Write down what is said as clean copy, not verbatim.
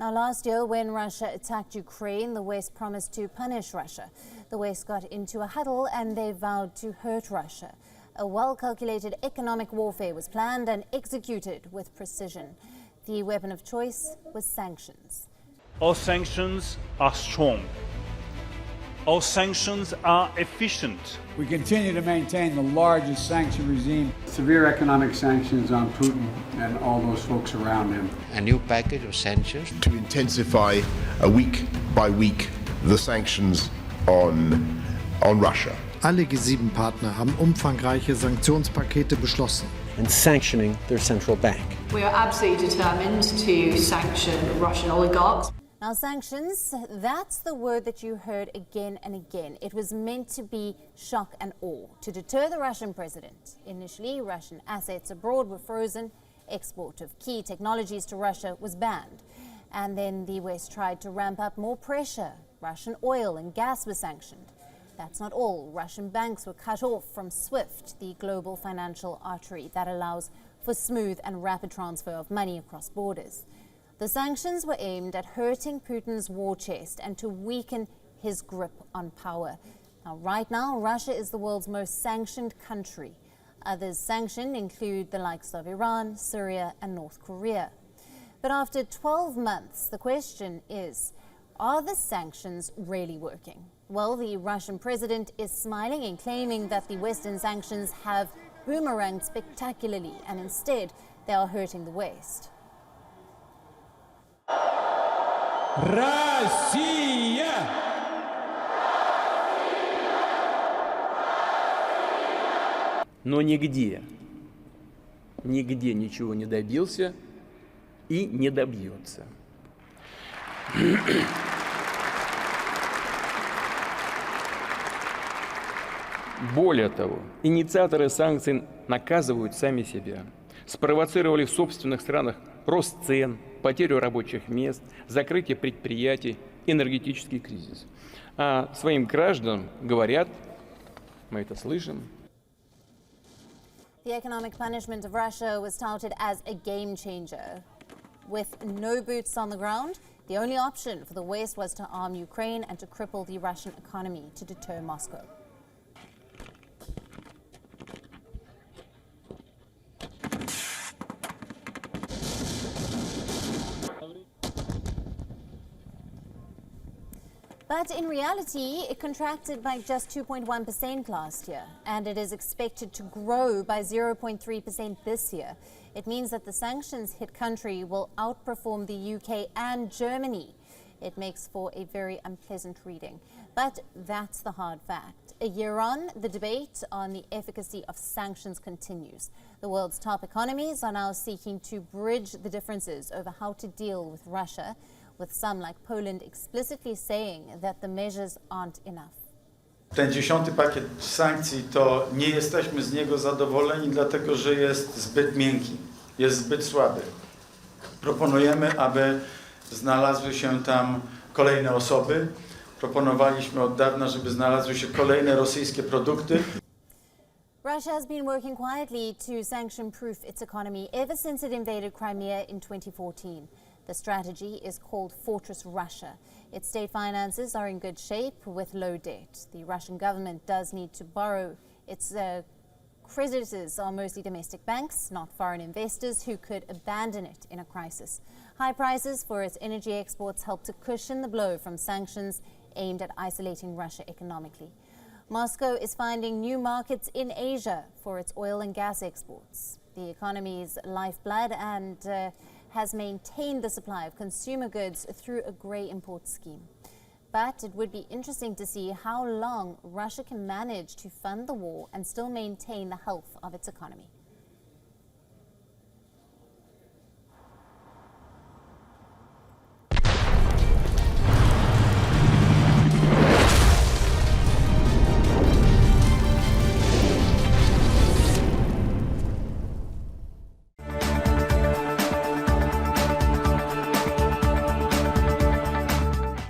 Now, last year, when Russia attacked Ukraine, the West promised to punish Russia. The West got into a huddle and they vowed to hurt Russia. A well-calculated economic warfare was planned and executed with precision. The weapon of choice was sanctions. Our sanctions are strong. Our sanctions are efficient. We continue to maintain the largest sanction regime. Severe economic sanctions on Putin and all those folks around him. A new package of sanctions to intensify week by week the sanctions on Russia. Alle G7-Partner haben umfangreiche Sanktionspakete beschlossen. And sanctioning their central bank. We are absolutely determined to sanction Russian oligarchs. Now, sanctions, that's the word that you heard again and again. It was meant to be shock and awe, to deter the Russian president. Initially, Russian assets abroad were frozen, export of key technologies to Russia was banned. And then the West tried to ramp up more pressure. Russian oil and gas were sanctioned. That's not all. Russian banks were cut off from SWIFT, the global financial artery that allows for smooth and rapid transfer of money across borders. The sanctions were aimed at hurting Putin's war chest and to weaken his grip on power. Now, right now, Russia is the world's most sanctioned country. Others sanctioned include the likes of Iran, Syria, and North Korea. But after 12 months, the question is, are the sanctions really working? Well, the Russian president is smiling and claiming that the Western sanctions have boomeranged spectacularly, and instead they are hurting the West. Россия! Но нигде ничего не добился и не добьется. Более того, инициаторы санкций наказывают сами себя. Спровоцировали в собственных странах рост цен, потерю рабочих мест, закрытие предприятий, энергетический кризис. А своим гражданам говорят, мы это слышим. The economic punishment of Russia was touted as a game changer. With no boots on the ground, the only option for the West was to arm Ukraine and to cripple the Russian economy to deter Moscow. But in reality, it contracted by just 2.1% last year, and it is expected to grow by 0.3% this year. It means that the sanctions-hit country will outperform the UK and Germany. It makes for a very unpleasant reading. But that's the hard fact. A year on, the debate on the efficacy of sanctions continues. The world's top economies are now seeking to bridge the differences over how to deal with Russia, with some like Poland explicitly saying that the measures aren't enough. Ten 10. pakiet sankcji to nie jesteśmy z niego zadowoleni, dlatego że jest zbyt miękki, jest zbyt słaby. Proponujemy, aby znalazły się tam kolejne osoby. Proponowaliśmy od dawna, żeby znalazły się kolejne rosyjskie produkty. Russia has been working quietly to sanction-proof its economy ever since it invaded Crimea in 2014. The strategy is called Fortress Russia. Its state finances are in good shape with low debt. The Russian government does need to borrow. Its creditors are mostly domestic banks, not foreign investors who could abandon it in a crisis. High prices for its energy exports help to cushion the blow from sanctions aimed at isolating Russia economically. Moscow is finding new markets in Asia for its oil and gas exports. The economy's lifeblood and has maintained the supply of consumer goods through a grey import scheme. But it would be interesting to see how long Russia can manage to fund the war and still maintain the health of its economy.